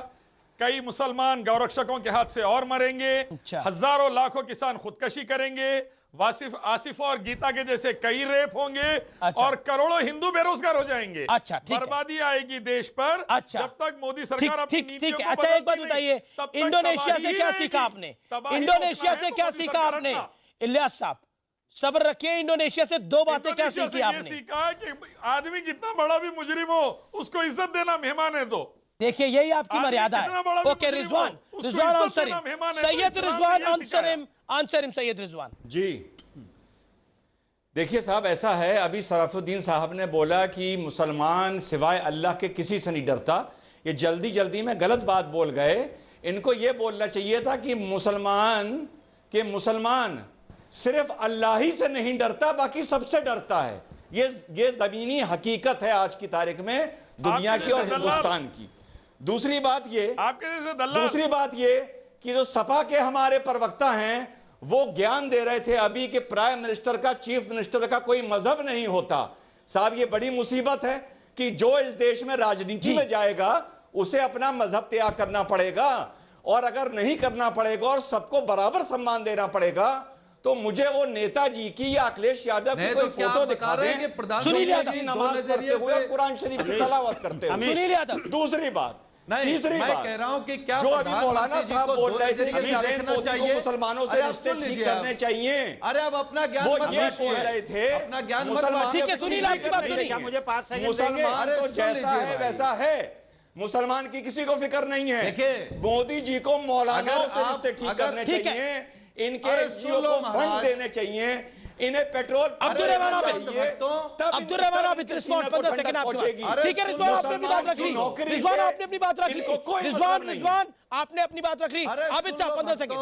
कई मुसलमान गौरक्षकों के हाथ से और मरेंगे, हजारों लाखों किसान खुदकशी करेंगे, आसिफ और गीता के जैसे कई रेप होंगे, और करोड़ों हिंदू बेरोजगार हो जाएंगे। बर्बादी आएगी देश पर। जब तक मोदी सरकार अपनी नीतियों को अच्छा, एक बात बताइए, इंडोनेशिया से क्या सीखा आपने, इंडोनेशिया से क्या सीखा आपने इलियास साहब? सब्र रखिए, इंडोनेशिया से 2 बातें क्या सीखी आपने? सीखा कि आदमी कितना बड़ा भी मुजरिम हो, उसको इज्जत देना, मेहमान है तो। देखिए, यही आपकी मर्यादा है। Okay Rizwan, answer him, Syed Rizwan answer him, Syed Rizwan ji. देखिए साहब, ऐसा है, अभी शराफुद्दीन साहब ने बोला कि मुसलमान सिवाय अल्लाह के किसी से नहीं डरता। ये जल्दी जल्दी में गलत बात बोल गए। इनको ये बोलना चाहिए था कि मुसलमान सिर्फ अल्लाह ही से नहीं डरता, बाकी सबसे डरता है। ये जमीनी हकीकत है आज की तारीख में दुनिया की और हिंदुस्तान की। दूसरी बात ये कि जो सपा के हमारे प्रवक्ता हैं वो ज्ञान दे रहे थे अभी कि प्राइम मिनिस्टर का, चीफ मिनिस्टर का कोई मजहब नहीं होता। साहब, ये बड़ी मुसीबत है कि जो इस देश में राजनीति में जाएगा उसे अपना मजहब त्याग करना पड़ेगा, और अगर नहीं करना पड़ेगा और सबको बराबर सम्मान देना पड़ेगा, तो मुझे वो नेताजी की या अखिलेश यादव की कोई फोटो दिखा दें कि प्रधानमंत्री नमाज पढ़ते हुए कुरान शरीफ की तलावत करते हैं। दूसरी बात, तीसरी बात, कह रहा हूं कि क्या जो अभी मौलाना साहब बोल रहे थे कि देखना चाहिए, मुसलमानों से रिश्ते ठीक करने चाहिए। अरे अब अपना ज्ञान मत बोल रहे थे, अपना ज्ञान मत बांटिए। ठीक है, सुनील आपकी बात सुनिए। मुझे 5 सेकंड देंगे। तो जैसा है वैसा है, मुसलमान की किसी को फिक्र नहीं है। देखिए, मोदी जी को मौलाना से रिश्ते ठीक करने चाहिए, इनके एनजीओ को फंड देने चाहिए, इन्हें पेट्रोल। अब्दुर्रहमान आप रिस्पॉन्ड 15 सेकंड आपके। ठीक है रिजवान, आपने अपनी बात रख ली। रिजवान आपने अपनी बात रख ली। रिजवान आपने अपनी बात रख ली। अब इच्छा 15 सेकंड,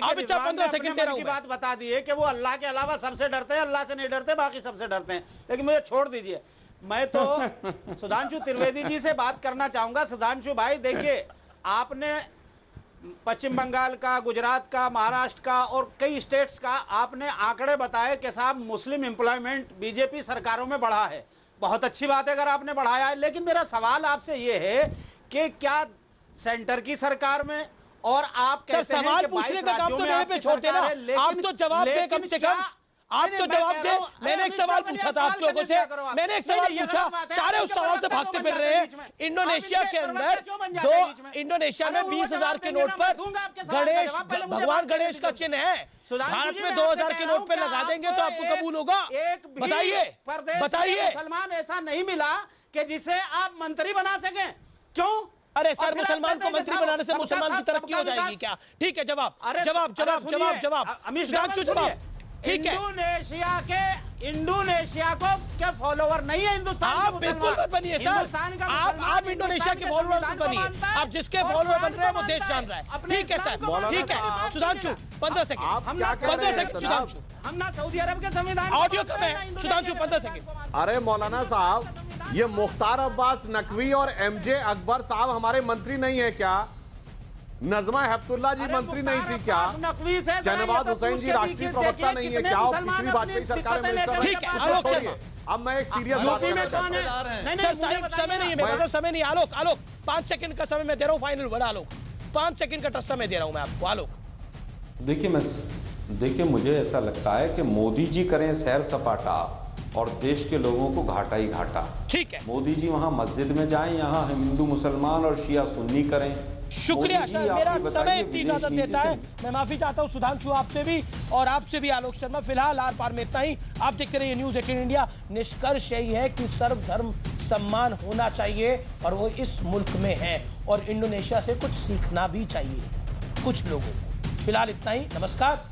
अब इच्छा 15 सेकंड दे रहा हूं। बात बता दी है कि वो अल्लाह के अलावा सबसे डरते हैं, अल्लाह से नहीं डरते, बाकी सबसे डरते हैं। लेकिन मुझे छोड़ दीजिए, मैं तो सुधांशु त्रिवेदी जी से बात करना चाहूंगा। सुधांशु भाई, देखिए, आपने पश्चिम बंगाल का, गुजरात का, महाराष्ट्र का और कई स्टेट्स का आपने आंकड़े बताए कि साहब मुस्लिम एम्प्लॉयमेंट बीजेपी सरकारों में बढ़ा है। बहुत अच्छी बात है अगर आपने बढ़ाया है, लेकिन मेरा सवाल आपसे ये है कि क्या सेंटर की सरकार में और आप कहते हैं सवाल पूछने का काम तो मेरे पे छोड़ते ना, आप तो जवाब दे कम से कम, आप तो जवाब दे। मैंने एक सवाल पूछा था आप लोगों से, मैंने एक सवाल पूछा, सारे उस सवाल से भागते फिर रहे हैं। इंडोनेशिया के अंदर इंडोनेशिया में 20,000 के नोट पर भगवान गणेश का चिन्ह है। भारत में 2000 के नोट पे लगा देंगे तो आपको कबूल होगा? बताइए। मुसलमान ऐसा नहीं मिला कि जिसे आप मंत्री बना सके, क्यों? अरे सर, मुसलमान को मंत्री बनाने से मुसलमान की तरक्की हो जाएगी क्या? ठीक है, जवाब। सुधांशु जवाब। ठीक है, इंडोनेशिया को क्या फॉलोवर नहीं है हिंदुस्तान? आप बिल्कुल मत बनिए सर, आप इंडोनेशिया के फॉलोवर मत बनिए। आप जिसके फॉलोवर बन रहे हैं वो देश जान रहा है। ठीक है सर, ठीक है। Sudhanshu 15 second, 15 second Sudhanshu. हम ना सऊदी अरब के संविधान, ऑडियो कम है सुधांशु, 15 सेकंड। अरे मौलाना साहब, ये मुख्तार अब्बास नकवी और MJ अकबर साहब हमारे मंत्री नहीं है क्या? नजमा हेपतुल्ला जी मंत्री नहीं थी क्या? शहनवाज हुसैन जी राष्ट्रीय प्रवक्ता नहीं है क्या? और पिछली वाजपेयी सरकार में मिनिस्टर? ठीक है, आलोक शर्मा। अब मैं एक सीरियस बात करना चाहता हूं। सर समय नहीं है मेरे पास, समय नहीं। आलोक 5 सेकंड का समय मैं दे रहा हूं, फाइनल वर्ड आलोक। 5 सेकंड का समय दे रहा हूं मैं आपको आलोक। देखिए मुझे ऐसा लगता है कि मोदी जी करें सैर सपाटा और देश के लोगों को घाटा ही घाटा। ठीक है, मोदी जी वहां मस्जिद में जाएं, यहाँ हिंदू मुसलमान और शिया सुन्नी करें। शुक्रिया सर, मेरा समय इतनी इजाजत देता है। मैं माफी चाहता हूं सुधांशु आपसे भी और आपसे भी आलोक शर्मा। फिलहाल आर पार में इतना ही। आप देखते रहिए न्यूज़ 18 इंडिया। निष्कर्ष यही है कि सर्वधर्म सम्मान होना चाहिए और वो इस मुल्क में है और इंडोनेशिया से कुछ सीखना भी चाहिए कुछ लोगों को। फिलहाल इतना ही, नमस्कार।